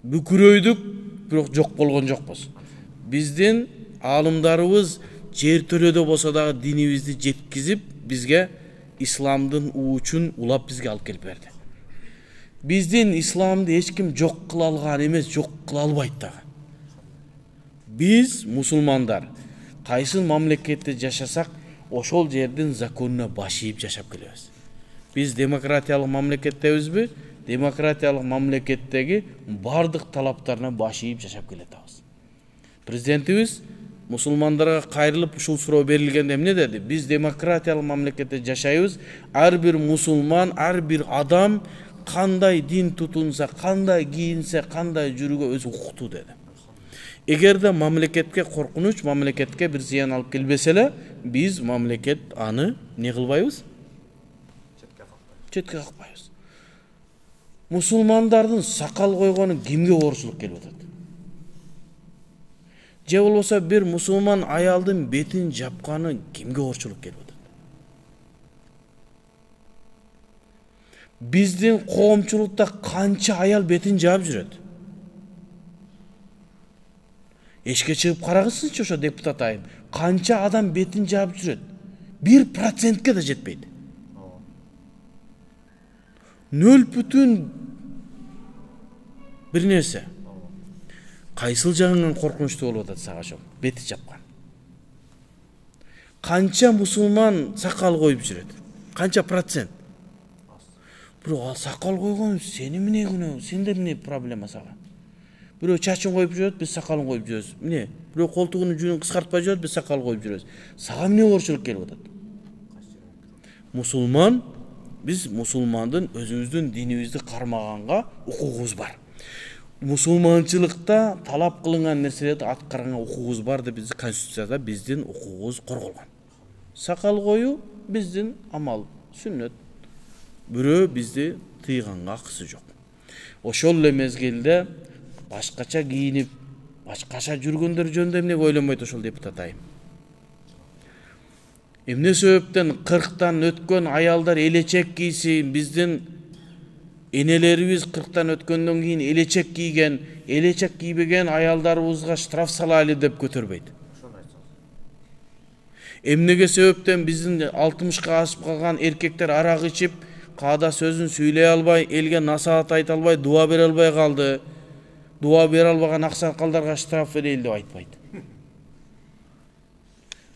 бүкүрөйдүк, бирок жок болгон жокпуз. Биздин аалымдарыбыз жер төлөдө болсо дагы динибизди жеткизип, бизге исламдын уучун улап бизге алып келип берди. Биздин исламды эч ким жок кыла алган эмес, жок кыла албайт дагы. Биз мусулмандар кайсы мамлекетте жашасак, ошол жердин законуна баш ийип жашап келебиз. Биз демократиялык мамлекеттебизби? Демократиялык мамлекеттеги бардык талаптарына баш ийип жашап келатабыз. Президентибиз мусулмандарга кайрылып ушул суроо берилгенде эмне деди? Биз демократиялык мамлекетте жашайбыз. Ар бир мусулман, ар бир адам кандай дин тутунса, кандай кийинсе, кандай жүрүүгө өзү укуктуу деди. Эгерде мамлекетке коркунуч, мамлекетке бир зыян алып келбесе эле, биз мамлекет аны не кылбайбыз? четке какпайбыз. Мусулмандардын сакал койгону кимге оорчулук келип атат? Же болбосо бир мусулман аялдын бетин жапканы кимге оорчулук келип атат? Биздин коомчулукта канча аял бетин жаап жүрөт? Эшке чыгып карагызсызчы ошо депутат айым. Канча адам бетин жаап жүрөт? 1%ке да жетпейт. 0,1 бир нерсе. Кайсыл жагыңан коркунучтуу болуп атат сага ошол бети жапкан? Канча мусулман сакал коюп жүрөт? Канча процент? Бирок ал сакал койгон сени эмне күнөө? Сенде эмне проблема сага? Бирөө чачын коюп жүрөт, биз сакалын коюп жүрөбүз. Эмне? Бирөө колтугунун жүнүн кыскартпай жүрөт, биз сакал коюп жүрөбүз. Сага эмне оорчулук келип атат? Мусулман, биз мусулмандын өзүбүздүн динибизди кармаганга укугубуз бар. Мусулманчылыкта талап кылынган нерселерди аткарганга укугубуз бар деп биздин конституцияда биздин укугубуз корголгон. Сакал коюу биздин амал, сүннөт. Бирөө бизди тыйганга акысы жок. Ошол эле мезгилде башкача кийинип, башкача жүргөндөр жөнүндө эмне ойлонбойт ошол депутат айым? Эмне себептен 40тан өткөн аялдар элечек кийсин, биздин энелерибиз 40тан өткөндөн кийин элечек кийген, элечек кийбеген аялдарыбызга штраф салайлы деп көтөрбөйт? Эмнеге себептен биздин 60ка ашып калган эркектер арак ичип, каада сөзүн сүйлөй албай, элге насаат айта албай, дуа бере албай калды? Дуа бере албаган аксакалдарга штраф берели деп айтпайт.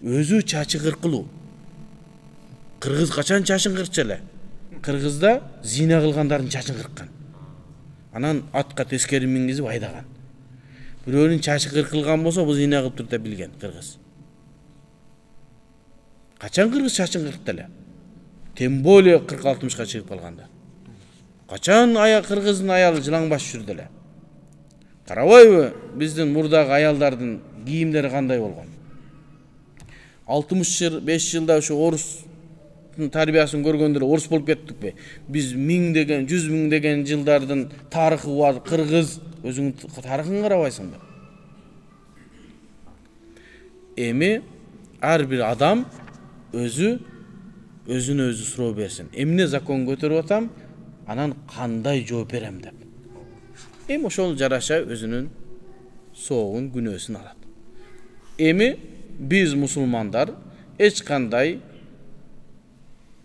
Өзү чачы кыркылуу. Кыргыз качан чачын кыркчу эле? Кыргызда зина кылгандардын чачын кырккан. Анан атка тескери мингизип айдаган. Бирөөнүн чачы кыркылган болсо, бул зина кылып туруп деп билген кыргыз. Качан кыргыз чачын кыркты эле? Тем более 40-60ка чыгып калганда. Качан кыргыздын аялы жылаң баш жүрдү эле? Карабайбы биздин мурдагы аялдардын кийимдери кандай болгон? 65 жылда ушу орустун тарбиясын көргөндө орус болуп кеттикпи? Биз 1000 деген, 100 000 деген жылдардын тарыхы бар кыргыз, өзүңүн тарыхын карабайсыңбы? Эми ар бир адам өзүнө өзү суроо берсин. Эмне закон көтөрүп атам, анан кандай жооп берем деп. Эми ошол жараша өзүнүн соогун, күнөөсүн алат. Эми биз мусулмандар эч кандай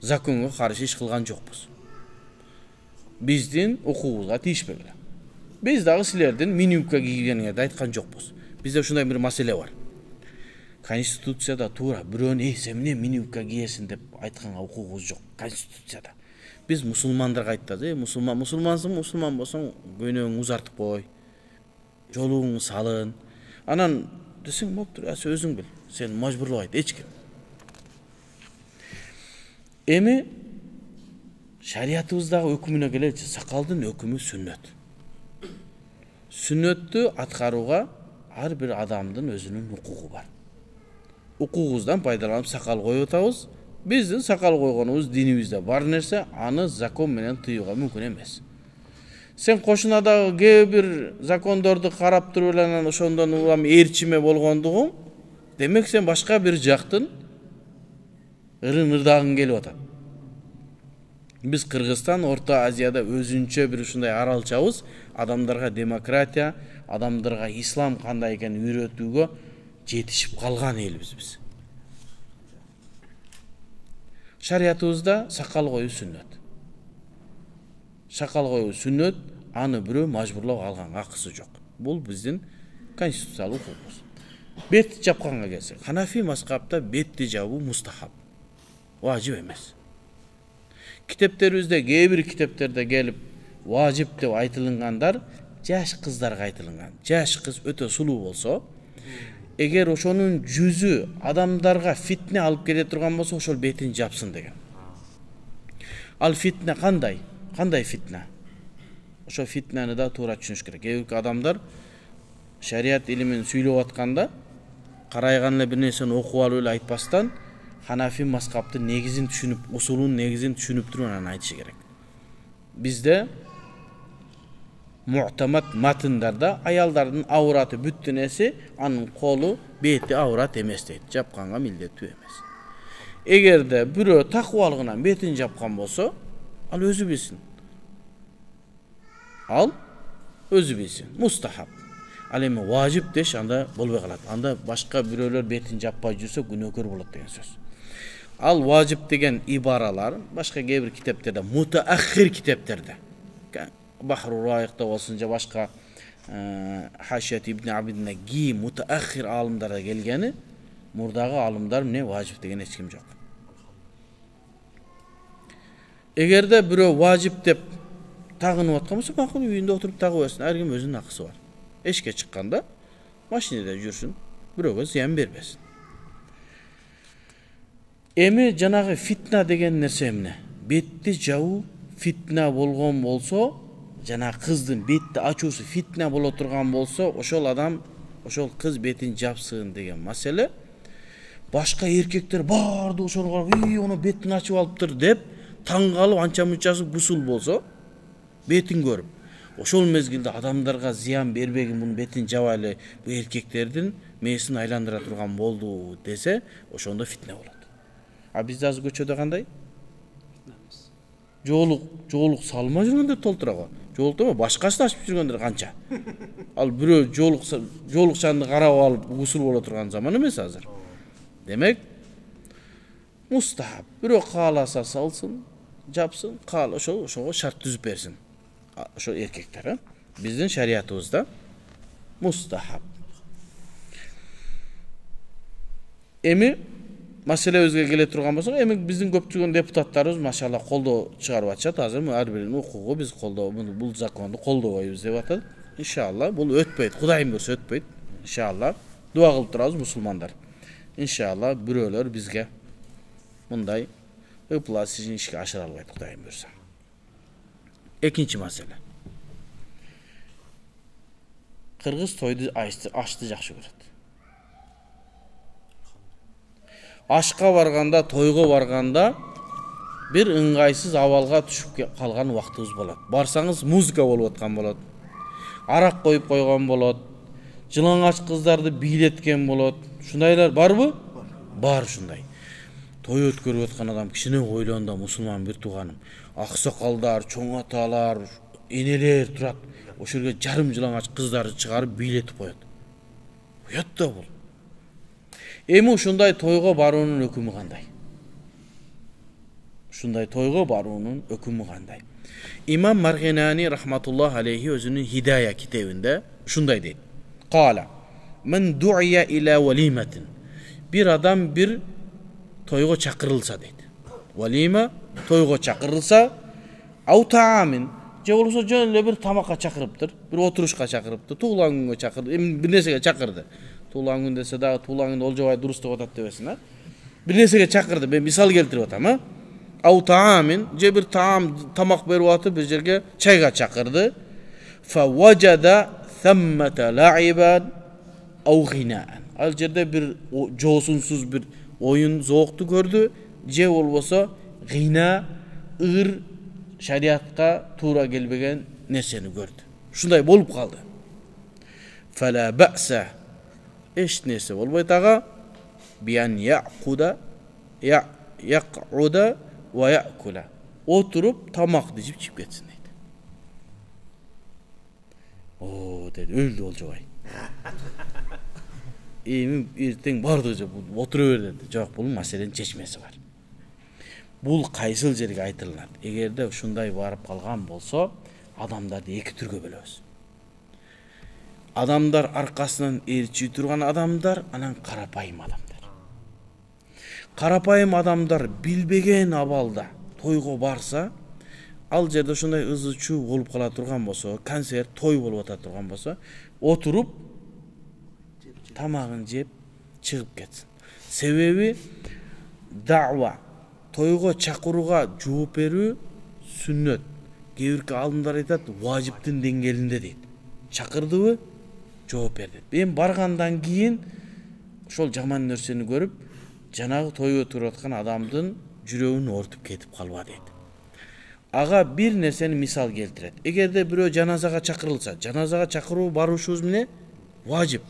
законго каршы иш кылган жокпуз. Биздин укугубузга тийишпегиле. Биз дагы силердин минимумка кийгениңерди айткан жокпуз. Бизде ушундай бир маселе бар. Конституцияда туура бирөөнү сен эмне минимумка кийесиң деп айтканга укугубуз жок конституцияда. Biz musulmanlarga aytады, musulmansың, musulman болсоң, көйнөгүңдү узартып кой, жолуңду салын. Анан десең, болуптур, өзүң бил, сен мажбурлабайт эч ким. Эми шариятыбыздагы өкүмүнө келеличи, сакалдын өкүмү сүннөт. Сүннөттү аткарууга ар бир адамдын өзүнүн укугу бар. Укугубуздан пайдаланып сакал коюп атабыз. Биздин сакал койгонубуз динибизде бар нерсе, аны закон менен тыюуга мүмкүн эмес. Сен кошунадагы кээ бир закондорду карап туруп эле анан ошондон улам ээрчиме болгондугуң, демек сен башка бир жактын ырдагың келип атат. Биз Кыргызстан, Орто Азияда өзүнчө бир ушундай аралчабыз, адамдарга демократия, адамдарга ислам кандай экенин үйрөтүүгө жетишип калган элбиз биз. Шариятыбызда сакал коюу сүннөт. Сакал коюу сүннөт, аны бирөө мажбурлап алганга акысы жок. Бул биздин конституциялык укугубуз. Бет жапканга келсек, Ханафи мазхабта бетти жабуу мустахаб. Важип эмес. Китептерибизде кээ бир китептерде келип важип деп айтылгандар жаш кыздарга айтылган. Жаш кыз өтө сулуу болсо, эгер ошонун жүзү адамдарга фитне алып келе турган болсо, ошол бетин жапсын деген. Ал фитне кандай? Кандай фитне? Ошо фитнени да туура түшүнүш керек. Кээ бир адамдар шарият илимин сүйлөп атканда, карайган эле бир нерсени окуп алып эле айтпастан, Hanafi mazhabının negizin düşünüp, usulun negizin düşünüp turup anан aytışı gerek. Bizde mu'tamat matınlarda ayaldardın avratı bütünesi anın kolu, beti avrat emes deydi. Japkanga milletü emes. Eğer de biri takvalığından betin japkan bolsa, al özü bilsin. Al özü bilsin. Mustahab. Al emi vacip deş anda bolbay kalat. Anda başka biröler betin jappay жүрse günökör bolat degen söz. Al vacip degen ibaralar başka gebir kitaplarda, mutaahhir kitaplarda. Bahru Rayiq'ta olsunca başka Haşiyat İbn Abidin'e gi mutaahhir alımlara gelgeni murdağı alımlar ne vacip degen hiç kim yok. Eğer de biri vacip dep tağınıp atkan bolsa makul uyunda oturup tağıp versin. Her kim özünün akısı var. Eşke çıkkanda maşinede жүрсün. Biröge ziyan berbesin. Emi janağı fitna degen nerse emne? Betti jawu fitna bolgon bolsa, jana kızdın betti açusu fitna bolo turgan bolsa, oşol adam, oşol kız betin japsın degen masele. Başka erkekler bardı oşolga, onu betin açıp alıptır dep, taң kalıp ança munçası gusul bolsa, betin görüp. Oşol mezgilde adamlarga ziyan berbegin bunu betin jabayle bu erkeklerden mesin aylandıra turgan boldu dese, oşonda fitne bolat. Ha bizde az göçöde kanday? Жоолук салма жүргөндөр толтурага. Жоолук дема башкасын ачып жүргөндөр канча. Ал бирөө жоолукчанды карап алып гусул боло турган заман эмес азыр. Демек мустахаб. Бирөө кааласа салсын, жапсын, каал ошого шарт түзүп берсин. Ошо эркектер, биздин шариятыбызда мустахаб. Эми Masele özge gele turgan bolsa, emek bizdin köpçügön deputatlarыбыз машалла колдоо чыгарып атышат. Азыр ар биринин укугу биз колдоо, бул законду колдобойбуз деп атат. Иншалла бул өтпөйт. Кудайым көрсө өтпөйт. Иншалла дуа кылып турабыз мусулмандар. Иншалла бирөөлөр бизге мындай ыплас ишке ашыра албайт Кудайым көрсө. Экинчи маселе. Кыргыз тойду ашты жакшы көрөт. Ашқа барганда, тойго барганда bir ыңгайсыз абалга түшүп калган убактыбыз болот. Барсаңыз музыка болуп аткан болот. Арак коюп койгон болот. Жылаңач кыздарды бийлеткен болот. Шундайлар барбы? Бар шундай. Той өткөрүп аткан адам кичине ойлондо мусулман бир тууганым. Аксакалдар, чоң аталар, энелер турат. Ошол жерге жарым жылаңач кыздарды чыгарып бийлетип коет. Уят да бул. Эми ушундай тойго баруунун өкүмү кандай? Ушундай тойго баруунун өкүмү кандай? Имам Маргинани рахматуллах алейхи өзүнүн Хидая китебинде ушундай дейт. Кала: "Мен ду'ия ила валиматин." Bir adam bir toygo çakırılsa deydi. Valima toygo çakırılsa, au ta'amin, je bolsa jönle bir tamaka çakırıptır, bir oturuşka çakırıptır, tuğlan günge çakırdı, bir nesege çakırdı. Tuğlan gün dese da tuğlan gün olcabay durus деп атат дебесин, ha? Bir nesege çakırdı, ben misal keltirip atam, ha? Au ta'amin, je bir tamak berip atıp bir jerge çayga çakırdı. Fa wajada thammata la'iban au ghina'an. Al jerde bir josunsuz bir oyun zooktu gördü. Je bolbosa gina, ır, şariatка tuura gelbegen nerseni gördü. Şunday bolup kaldı. Fala ba'sa. Eş nerse bolboyt aga biyan ya'quda ve ya'kula. Oturup tamak dişip çip ketsin deydi. Oo dedi, öldü olcabay. Emin erteң бардыгы отура бер dedi. Жок, бул маселенин чечмеси бар. Бул кайсыл жерге айтылат? Эгерде ушундай барып калган болсо, адамдарды эки түргө бөлөбүз. Адамдар аркасынан ээрчи турган адамдар, анан карапайым адамдар. Карапайым адамдар билбеген абалда тойго барса, ал жерде ушундай ызы-чуу болуп кала турган болсо, концерт, той болуп ата турган болсо, отуруп тамагын жеп чыгып кетсин. Себеби дa'ва, тойго чакырууга жооп берүү сүннөт. Кээ-бирки алымдар айтат, важиптин деңгээлинде дейт. Чакырдыбы, жооп берди. Мен баргандан кийин ошол жаман нерсени көрүп, жанагы той өтүрүп аткан адамдын жүрөгүн ортуп кетип калба дейт. Ага бир нерсени мисал келтирет. Эгерде бирөө жаназага чакырылса, жаназага чакыруу барушубуз эмне? Важип.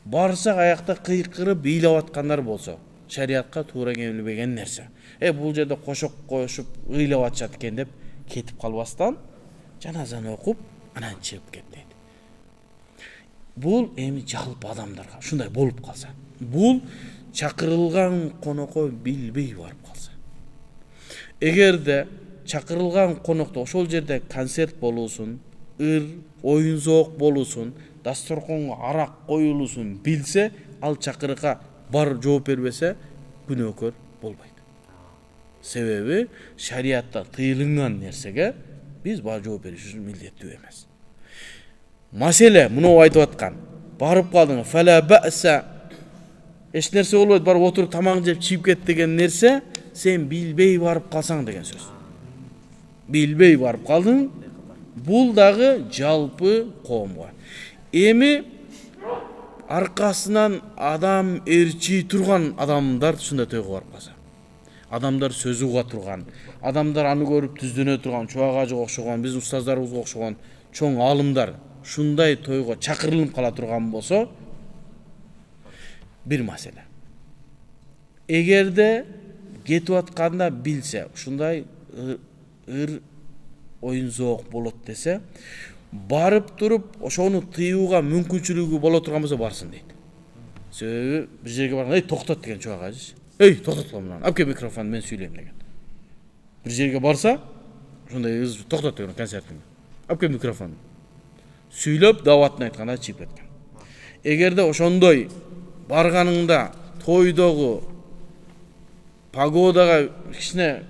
Барсак аякта кыйкырып ыйлап аткандар болсо, шариатка туура келбеген нерсе. Бул жерде кошок кошуп ыйлап атышат экен деп кетип калбастан жаназаны окуп анан чыгып кет дейт. Бул эми жалпы адамдарга ушундай болуп калса, бул чакырылган конокко билбей барып калса. Эгерде чакырылган конокто ошол жерде концерт болуусун, оюн зоок болуусун, дасторконго арак коюлуусун билсе, ал чакырыкка бар жооп бербесе, күнөөкөр болбойт. Себеби шариатта тыйылган нерсеге биз бар жооп беришибиз милдеттүү эмес. Маселе муну айтып аткан. Барып калдың, фала баса. Эч нерсе болбойт, барып отуруп тамак жеп чийип кет деген нерсе, сен билбей барып калсаң деген сөз. Билбей барып калдың, бул дагы жалпы коомго. Эми аркасынан адам эрчи турган адамдар ушундай тойго барып калса. Адамдар сөз уга турган, адамдар аны көрүп түздөнө турган, Чубагажыга окшогон, биздин устаздарыбызга окшогон чоң алымдар шундай тойго чакырылып кала турган болсо, бир маселе. Эгерде кетип атканда билсе, ушундай оюн зоок болот десе, барып туруп ошону тыюуга мүмкүнчүлүгү боло турган болсо барсын дейт. Себеби бир жерге барганда, токтот деген Чубагажы. Токтот мынаны. Алып кел микрофонду, мен сүйлөйм деген. Бир жерге барса, ошондой токтот деген концертин. Алып кел микрофонду. Сүйлөп даватын айтканда чыгып кеткен. Эгерде ошондой барганыңда тойдогу погодага кичине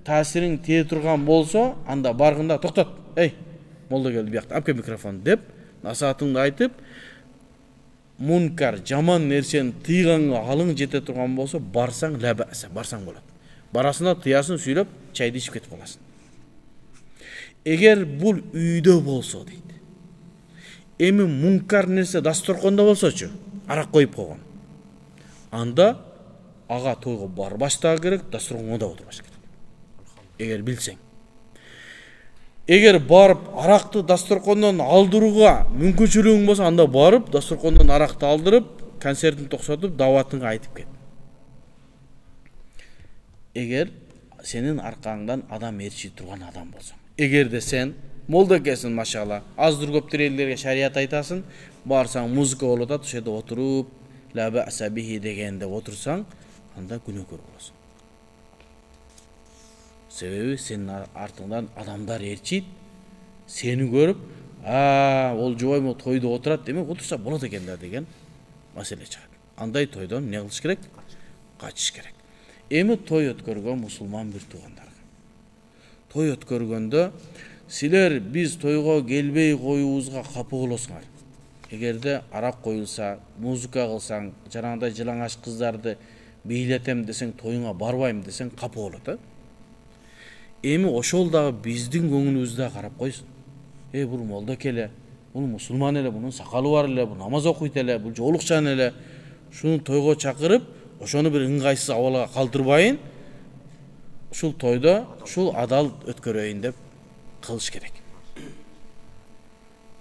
таасириң тие турган болсо, анда барганда токтот. Молдо келди биякта, алып кел микрофонду деп, насаатыңды айтып, мункар, жаман нерсени тыйганга алың жете турган болсо, барсаң лабаса, барсаң болот. Барасында тыясын, сүйлөп, чайды ичип кетип каласың. Эгер бул үйдө болсо дейт. Эми мункар нерсе дасторконда болсочу, арак коюп койгон. Анда ага тойго барбаш да керек, дасторконго да отурбаш керек. Эгер билсең. Эгер барып аракты дасторкондон алдырууга мүмкүнчүлүгүң болсо, анда барып дасторкондон аракты алдырып, концертин токсотуп, даватыңа айтып кет. Эгер сенин аркаңдан адам эрчи турган адам болсо. Эгерде сен молда экенсиң, машалла, аздыр көптүр элдерге шарият айтасың, барсаң музыка болуп атат, ошо жерде отуруп, ла баса бихи дегенде отурсаң, анда күнөөкөр болосуң. Себеби сенин артыңдан адамдар эрчит, сени көрүп, ол жубаймо тойдо отурат, демек отурса болот экен да деген маселе чыгат. Андай тойдон эмне кылыш керек? Качыш керек. Эми той өткөргөн мусулман бир туугандарга. Той өткөргөндө силер биз тойго келбей коюубузга капы болосуңар. Эгерде арак коюлса, музыка кылсаң, жанагындай жылаңаш кыздарды бийлетем десең, тоюңа барбайм десең, капы болот. Эми ошол дагы биздин көңүлүбүздө карап койсун. Бул молдо келе, бул мусулман эле, бунун сакалы бар эле, бул намаз окуйт эле, бул жоолукчан эле. Шуну тойго чакырып, ошону бир ыңгайсыз абалга калтырбайын, ушул тойдо ушул адал өткөрөйүн деп кылыш керек.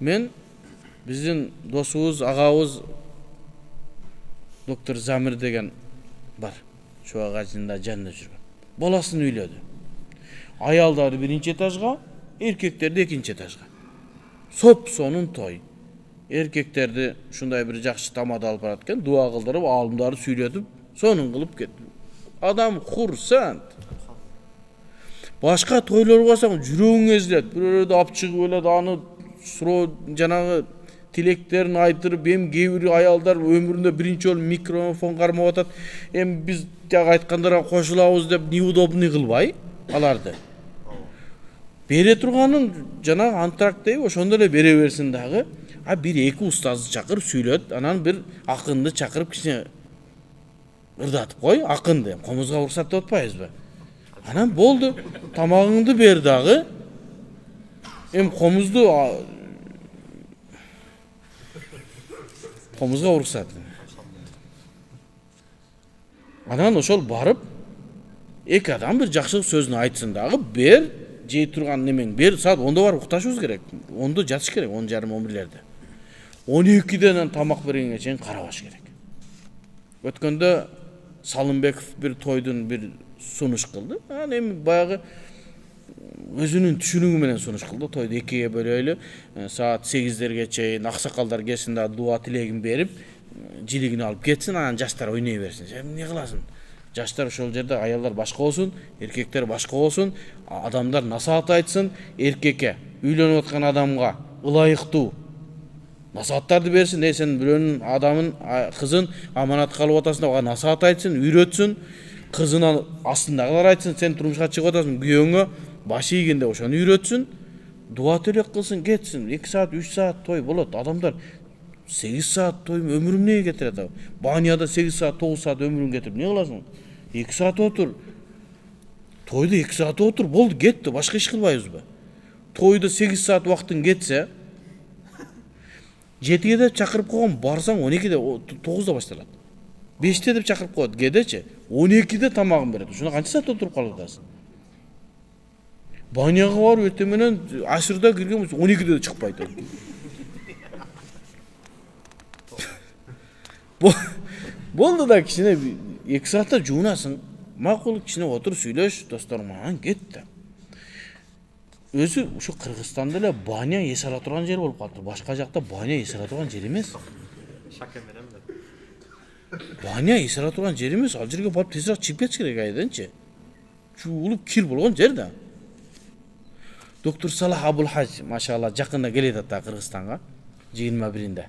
Мен биздин досубуз, агабыз доктор Замир деген бар. Чубагажында жанында жүргөн. Баласын үйлөдү. Аялдары биринчи этажга, эркектерди экинчи этажга. Соп-сонун той. Эркектерди ушундай бир жакшы тамада алып барат экен, дуа кылдырып, алымдарды сүйлөтүп, сонун кылып кетти. Адам курсант. Башка тойлорго барсаң жүрөгүң эзилет. Бирөөлөрдү алып чыгып эле аны суроо жанагы тилектерин айтырып, кээ бир аялдар өмүрүндө биринчи жолу микрофон кармап атат. Биз жагы айткандарга кошулабыз деп неудобный кылбай аларды. Бере турганын жанагы антракт дейби, ошондо эле бере берсин дагы. Бир эки устазды чакырып сүйлөт, анан бир акынды чакырып кичине ырдатып кой, акынды. Комузга уруксат деп атпайбызбы? Анан болду. Тамагыңды бер дагы. Комузду комузга уруксат. Анан ошол барып эки адам бир жакшы сөзүн айтсын дагы бер жей турган немең бер саат 10-да барып укташыбыз керек. 10-да жатыш керек, 10:30 11-лерде. 12-ден тамак бергенге чейин карабаш керек. Өткөндө Салымбеков бир тойдун бир сунуш кылды. Анан эми баягы өзүнүн түшүнүгү менен сунуш кылды. Тойду 2-ге бөлөйлү, саат 8-дерге чейин аксакалдар келсин да дуа тилегин берип, жилигин алып кетсин, анан жаштар ойной берсин. Эмне кыласың? Жаштар ошол жерде, аялдар башка болсун, эркектер башка болсун, адамдар насаат айтсын, эркекке үйлөнүп аткан адамга ылайыктуу насааттарды берсин, сен бирөөнүн адамын, кызын аманатка алып атасың да ага насаат айтсын, үйрөтсүн, кызынын астындагылар айтсын, сен турмушка чыгып атасың, күйөөңө баш ийгенде ошону үйрөтсүн, дуа телек кылсын, кетсин. 2 саат, 3 саат той болот. Адамдар 8 саат той өмүрүн эмнеге кетирет? Банияда 8 саат, 9 саат өмүрүн кетирип, эмне кыласың? 2 саат отур. Тойда 2 саат отур, болду, кетти, башка иш кылбайбызбы? Тойда 8 саат убактың кетсе, 7-ге деп чакырып койгон, барсаң 12-де, 9-да башталат. 5-те деп чакырып коет, кедечи, 12-де тамагын берет. Ушуна канча саат отуруп калып атасың? Банияга барып эртең менен ашырда кирген болсо 12-де чыкпайт. Болду да кичине 2 саатта жуунасың, макул кичине отур сүйлөш, достор менен кетти. Өзү ушу Кыргызстанда эле баня эс ала турган жер болуп калды. Башка жакта баня эс ала турган жер эмес. Шаке менен баня эс ала турган жер эмес. Ал жерге барып тезирээк чыгып кетиш керек айданчы. Чуулуп кир болгон жер да. Доктор Салах Абулхаж, машалла, жакында келет ата Кыргызстанга, 21-inde.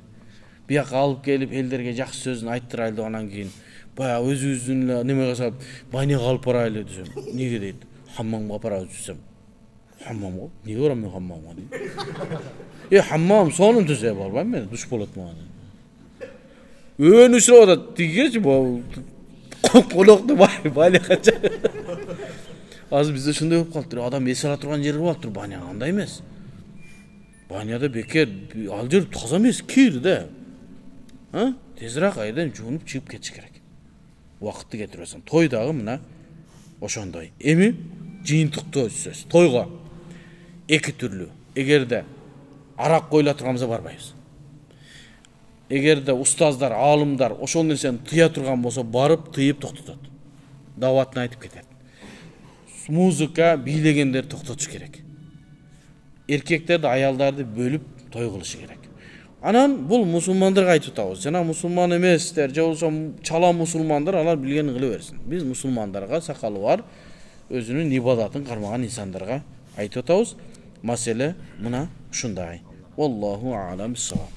Бияка алып келип элдерге жакшы сөзүн айттырайлы деп, анан кийин баягы өзүбүздүн эле неме кылсап, баняга алып барайлы десем, неге дейт? Хаммамга апарабыз десем. Хаммамга? Неге барам мен хаммамга дейт. Хаммам сонун түзө барбайм мен, душ болот мага. Өн учурап атат, тигечи бу колокту баня канча. Азыр бизде ушундай болуп калыптыр. Адам эс ала турган жери болуптур, баня андай эмес. Баняда бекер, ал жер таза эмес, кир да. Тезирээк айдан жуунуп чыгып кетиш керек. Убакытты кетиресиң. Той дагы мына ошондой. Эми жыйынтыктоо сөз. Тойго эки түрлүү. Эгерде арак коюла турганбызда барбайбыз. Эгерде устаздар, аалымдар ошол нерсени тыя турган болсо, барып тыйып токтотот. Даватын айтып кетет. Музыка бийлегендер токтотуш керек. Эркектерди, аялдарды бөлүп той кылышы керек. Анан бул мусулмандарга айтып атабыз. Жана мусулман эместер, же болсо чала мусулмандар, алар билгенин кыла берсин. Биз мусулмандарга, сакалы бар, өзүнүн ибадатын кармаган инсандарга айтып атабыз. Маселе мына ушундай. Wallahu a'lam bissawab.